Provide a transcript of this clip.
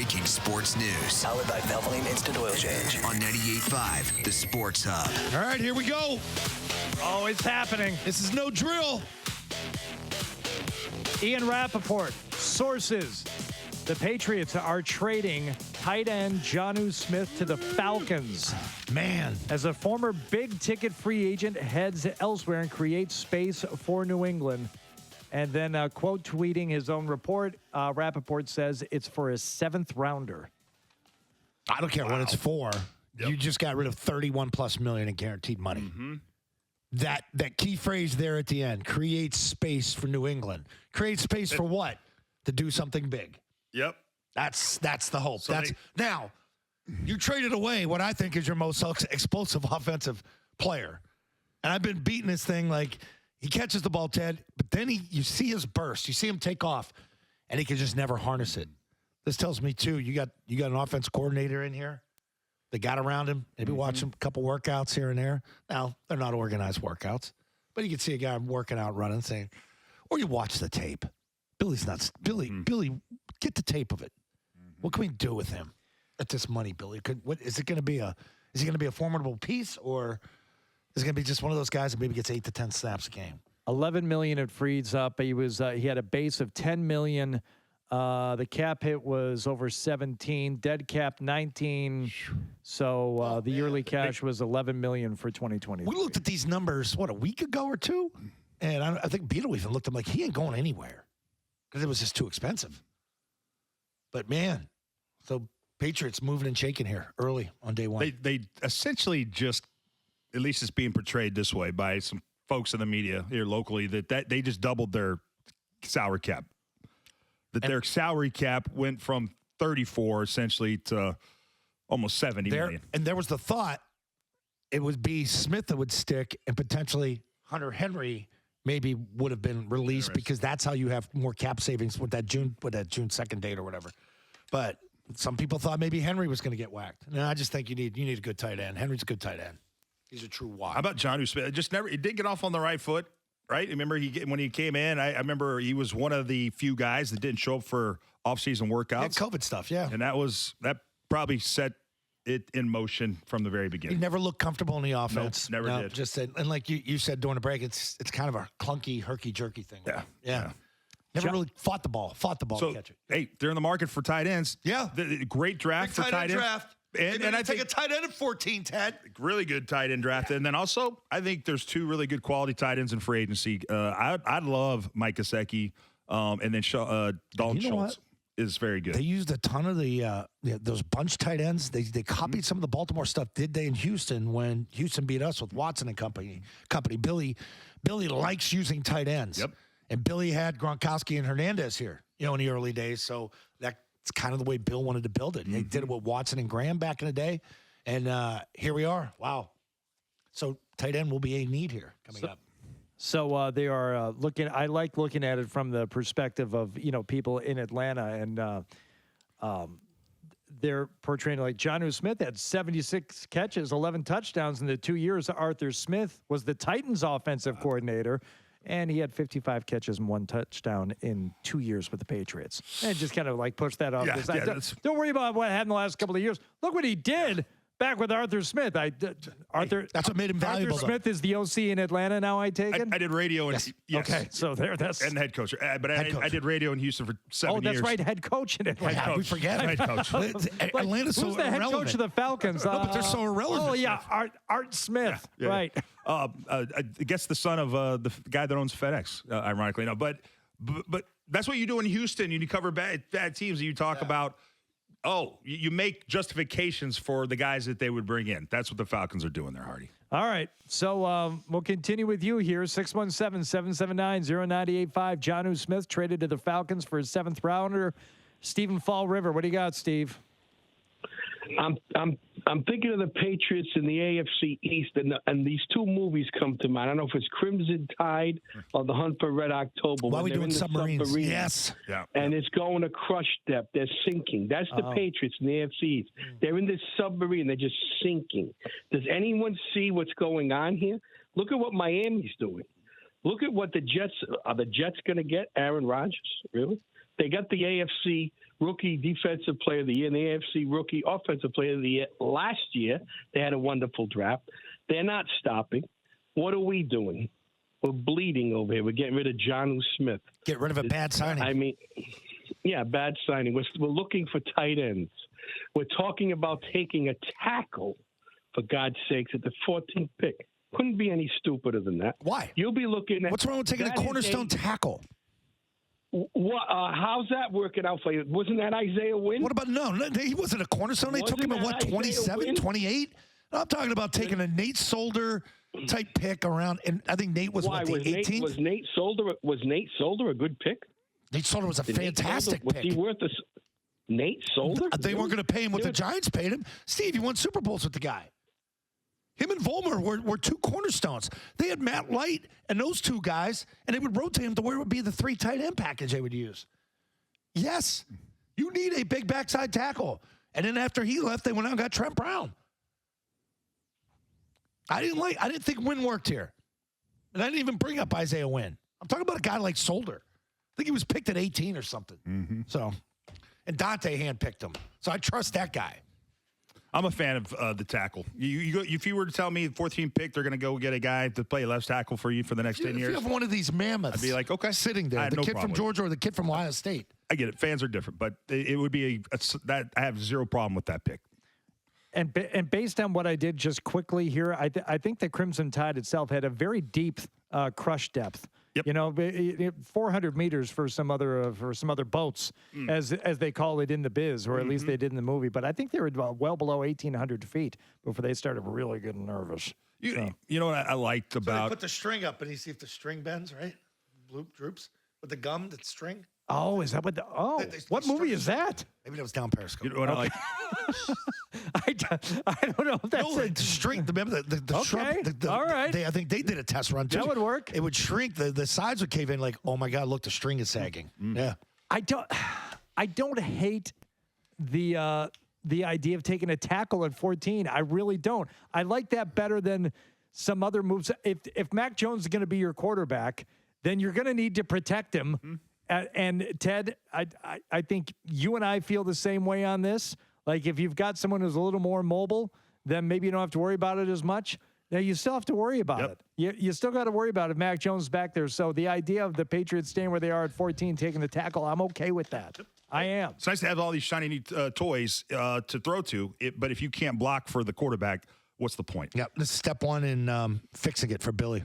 breaking sports news. Powered by Valvoline Instant Oil Change. On 98.5, the Sports Hub. All right, here we go. Oh, it's happening. This is no drill. Ian Rappaport, sources. The Patriots are trading tight end Jonnu Smith to the Falcons. Man. As a former big-ticket free agent heads elsewhere and creates space for New England. And then, quote tweeting his own report, Rappaport says it's for a seventh rounder. I don't care what it's for. Yep. You just got rid of $31+ million in guaranteed money. Mm-hmm. That key phrase there at the end, create space for New England. Create space for what? To do something big. Yep. That's the hope. So now, you traded away what I think is your most explosive offensive player. And I've been beating this thing like he catches the ball, Ted, but then you see his burst. You see him take off, and he can just never harness it. This tells me, too, you got an offense coordinator in here. They got around him, maybe watch him a couple workouts here and there. Now, they're not organized workouts, but you can see a guy working out, running, saying, or you watch the tape. Billy's nuts. Billy, get the tape of it. What can we do with him at this money, Billy? Is it going to be a formidable piece, or is it going to be just one of those guys that maybe gets 8 to 10 snaps a game? $11 million it frees up. He had a base of $10 million. The cap hit was over 17, dead cap 19. So the yearly cash was $11 million for 2020. We looked at these numbers, a week ago or two? And I think Beetle even looked at him like he ain't going anywhere because it was just too expensive. But, man, so Patriots moving and shaking here early on day one. They essentially just, at least it's being portrayed this way by some folks in the media here locally, that they just doubled their salary cap. Their salary cap went from 34 essentially to almost 70 million. And there was the thought it would be Smith that would stick and potentially Hunter Henry maybe would have been released because that's how you have more cap savings with that June 2nd date or whatever. But some people thought maybe Henry was going to get whacked. And I just think you need a good tight end. Henry's a good tight end. He's a true wide. How about Jonnu Smith? He did get off on the right foot. Right? Remember when he came in, I remember he was one of the few guys that didn't show up for off-season workouts. Yeah, COVID stuff, yeah. And that probably set it in motion from the very beginning. He never looked comfortable in the offense. Nope, never did. Just said, and like you said during the break, it's kind of a clunky, herky-jerky thing. Yeah. Never really fought the ball to catch it. Hey, they're in the market for tight ends. Yeah. Great draft for tight ends. Draft. And I take a tight end at 14, Ted. Really good tight end draft. And then also, I think there's two really good quality tight ends in free agency. I'd love Mike Gesicki, and then Dalton Schultz is very good. They used a ton of those bunch tight ends. They copied some of the Baltimore stuff, did they, in Houston when Houston beat us with Watson and company. Billy likes using tight ends. Yep. And Billy had Gronkowski and Hernandez here, in the early days. So that's kind of the way Bill wanted to build it. They did it with Watson and Graham back in the day. And here we are. Wow. So tight end will be a need here coming up. So they are looking. I like looking at it from the perspective of people in Atlanta, and they're portraying like Jonnu Smith had 76 catches, 11 touchdowns in the 2 years. Arthur Smith was the Titans' offensive coordinator, and he had 55 catches and 1 touchdown in 2 years with the Patriots. And just kind of like push that off. Don't worry about what happened the last couple of years. Look what he did. Back with Arthur Smith. That's what made him valuable. Arthur Smith is the OC in Atlanta now, I take it? I did radio. Yes. Okay, so that's... And head coach. But I did radio in Houston for 7 years. Oh, that's right, head coach in Atlanta. Head coach. We forget. Head coach. Atlanta's so who's the head coach of the Falcons? No, but they're so irrelevant. Oh, yeah, Art Smith. Yeah. Right. I guess the son of the guy that owns FedEx, ironically. No, but that's what you do in Houston. You cover bad teams, and you talk about... you make justifications for the guys that they would bring in. That's what the Falcons are doing there, Hardy. All right. So we'll continue with you here. 617-779-0985. Jonnu Smith traded to the Falcons for his 7th rounder. Stephen Fall River. What do you got, Steve? I'm thinking of the Patriots in the AFC East, and these two movies come to mind. I don't know if it's Crimson Tide or The Hunt for Red October. Why are we doing submarines? Submarine, yes. Yeah. And it's going to crush depth. They're sinking. That's the Patriots in the AFC East. They're in this submarine. They're just sinking. Does anyone see what's going on here? Look at what Miami's doing. Look at what the Jets – are the Jets going to get Aaron Rodgers? Really? They got the AFC Rookie Defensive Player of the Year and the AFC Rookie Offensive Player of the Year last year. They had a wonderful draft. They're not stopping. What are we doing? We're bleeding over here. We're getting rid of Jonnu Smith. Get rid of a bad signing. I mean, yeah, bad signing. We're looking for tight ends. We're talking about taking a tackle, for God's sakes, at the 14th pick. Couldn't be any stupider than that. Why? You'll be looking at... What's wrong with taking a cornerstone tackle? What? How's that working out for you? Wasn't that Isaiah Wynn? What about no? He wasn't a cornerstone. They took him at what, 27, 28? I'm talking about taking a Nate Solder type pick around, and I think Nate was Why, what, the 18th? Was Nate Solder a good pick? Nate Solder was a fantastic Was pick. he worth a... Nate Solder? They weren't going to pay him what the Giants paid him. Steve, you won Super Bowls with the guy. Him and Vollmer were two cornerstones. They had Matt Light and those two guys, and they would rotate him to where it would be the 3 tight end package they would use. Yes, you need a big backside tackle. And then after he left, they went out and got Trent Brown. I didn't think Wynn worked here. And I didn't even bring up Isaiah Wynn. I'm talking about a guy like Solder. I think he was picked at 18 or something. Mm-hmm. So, and Dante handpicked him. So I trust that guy. I'm a fan of the tackle. If you were to tell me the 14th pick, they're going to go get a guy to play left tackle for you for the next 10 years. If you have one of these mammoths, I'd be like, okay, sitting there, the no kid from Georgia or the kid from Ohio State. I get it. Fans are different, but it would be that I have zero problem with that pick. And based on what I did just quickly here, I think the Crimson Tide itself had a very deep crush depth. Yep. You know, 400 meters for some other boats, as they call it in the biz, or at least they did in the movie. But I think they were well below 1,800 feet before they started really getting nervous. You know what I liked about put the string up and you see if the string bends, right? Droops with the gum, the string. Oh, is that what what movie is that? Maybe that was down Periscope. you know what I like. I don't know if that's The string. Remember the Okay. shrub. All right. I think they did a test run too. That would work. It would shrink. The sides would cave in. Like, oh my God, look, the string is sagging. Yeah. I don't hate the idea of taking a tackle at 14. I really don't. I like that better than some other moves. If Mac Jones is going to be your quarterback, then you're going to need to protect him. And Ted, I think you and I feel the same way on this. Like, if you've got someone who's a little more mobile, then maybe you don't have to worry about it as much. Now, you still have to worry about it. You still got to worry about it. Mac Jones is back there. So the idea of the Patriots staying where they are at 14, taking the tackle, I'm okay with that. I am. It's nice to have all these shiny new toys to throw to, but if you can't block for the quarterback, what's the point? Yep. This is step one in fixing it for Billy.